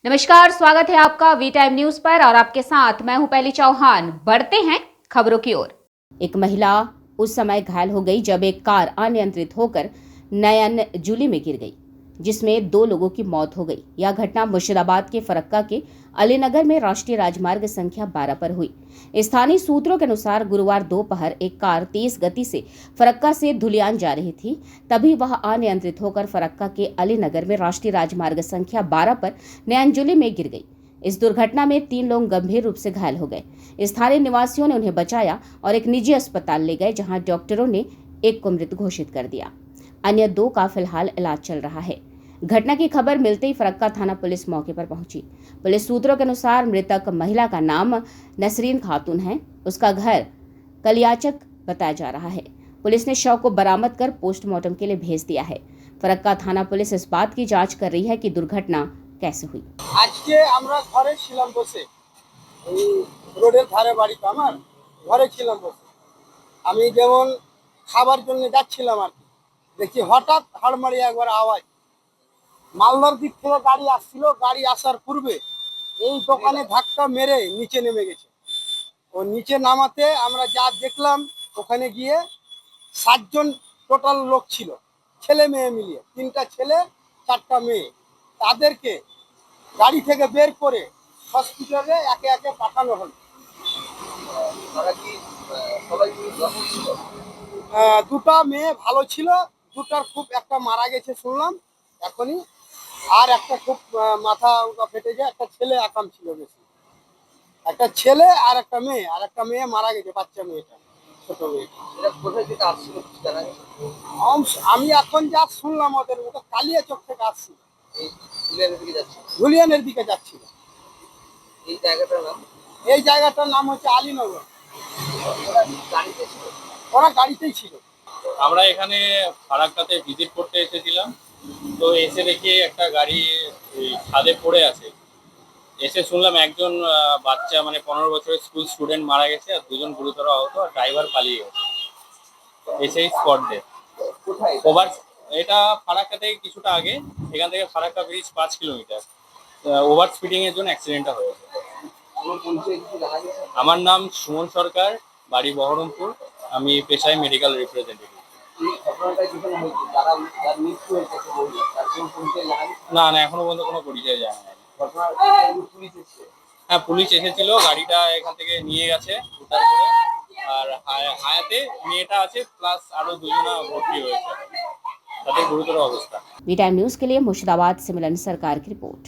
नमस्कार, स्वागत है आपका वी टाइम न्यूज पर और आपके साथ मैं हूं पहली चौहान। बढ़ते हैं खबरों की ओर। एक महिला उस समय घायल हो गई जब एक कार अनियंत्रित होकर नयन जुली में गिर गई, जिसमें 2 लोगों की मौत हो गई। यह घटना मुर्शिदाबाद के फरक्का के अलीनगर में राष्ट्रीय राजमार्ग संख्या 12 पर हुई। स्थानीय सूत्रों के अनुसार गुरुवार दोपहर एक कार तेज गति से फरक्का से धुलियान जा रही थी। तभी वह अनियंत्रित होकर फरक्का के अलीनगर में राष्ट्रीय राजमार्ग संख्या 12 पर नयनजुली में गिर गई। इस दुर्घटना में 3 लोग गंभीर रूप से घायल हो गए। स्थानीय निवासियों ने उन्हें बचाया और एक निजी अस्पताल ले गए, जहां डॉक्टरों ने एक को मृत घोषित कर दिया। अन्य 2 का फिलहाल इलाज चल रहा है। घटना की खबर मिलते ही फरक्का थाना पुलिस मौके पर पहुंची। पुलिस सूत्रों के अनुसार मृतक महिला का नाम नसरीन खातून है। उसका घर कलियाचक बताया जा रहा है। पुलिस ने शव को बरामद कर पोस्टमार्टम के लिए भेज दिया है। फरक्का थाना पुलिस इस बात की जांच कर रही है कि दुर्घटना कैसे हुई। আজকে আমরা ঘরে ছিলাম বসে, এই রোডের ধারে বাড়িতে আমার ঘরে ছিলাম বসে। আমি যেমন খাবার জন্য যাচ্ছিলাম আর কি, দেখি হঠাৎ হাড়মাড়ি একবার আওয়াজ। মালদার দিক থেকে গাড়ি আসছিল, গাড়ি আসার পূর্বে এই দোকানে ধাক্কা মেরে নিচে নেমে গেছে। ও নিচে নামাতে আমরা যা দেখলাম, ওখানে গিয়ে 7 জন টোটাল লোক ছিল, ছেলে মেয়ে মিলিয়ে, 3টা ছেলে 4টা মেয়ে। তাদেরকে গাড়ি থেকে বের করে হসপিটালে একে একে পাঠানো হলো। দুটা মেয়ে ভালো ছিল, দুটার খুব একটা মারা গেছে শুনলাম এখনই, আর একটা খুব মাথা ফেটে যায়। একটা ছেলে আকাম ছিল বেশি, একটা ছেলে আর একটা মেয়ে মারা গেছে, বাচ্চা মেয়েটা, ছোট মেয়ে। আমি এখন যা শুনলাম ওদের ওটা কালিয়াচক থেকে আসছিল, ধুলিয়ানের দিকে যাচ্ছিল। এই জায়গাটার নাম হচ্ছে আলীনগর। ওরা গাড়িতেই ছিল। আমরা এখানে ফারাক্কাতে ভিজিট করতে এসেছিলাম। তো এসে দেখি একটা গাড়ি ছাদে পড়ে আছে। এসে শুনলাম একজন বাচ্চা, মানে 15 বছরের স্কুল স্টুডেন্ট মারা গেছে, আর 2 জন গুরুতর আহত, আর ড্রাইভার পালিয়ে গেছে। এসেই স্পট ডেথ। ওভার এটা ফারাক্কা থেকে কিছুটা আগে, এখান থেকে Farakka bridge 5 kilometre. Over speeding এর জন্য অ্যাক্সিডেন্টটা হয়েছে। আমার নাম সুমন সরকার, বাড়ি বহরমপুর। আমি পেশায় মেডিকেল রিপ্রেজেন্টেটিভ। না না, এখনো পর্যন্ত কোনো পরিচয় জানা যায়নি। হ্যাঁ, পুলিশ এসেছিল, গাড়িটা এখান থেকে নিয়ে গেছে উদ্ধার করে। আর হায়াতে মেয়েটা আছে, প্লাস আরো 2 জন ভর্তি হয়েছে, তাদের গুরুতর অবস্থা। वी टाइम न्यूज के लिए मुर्शिदाबाद से मिलन सरकार की रिपोर्ट।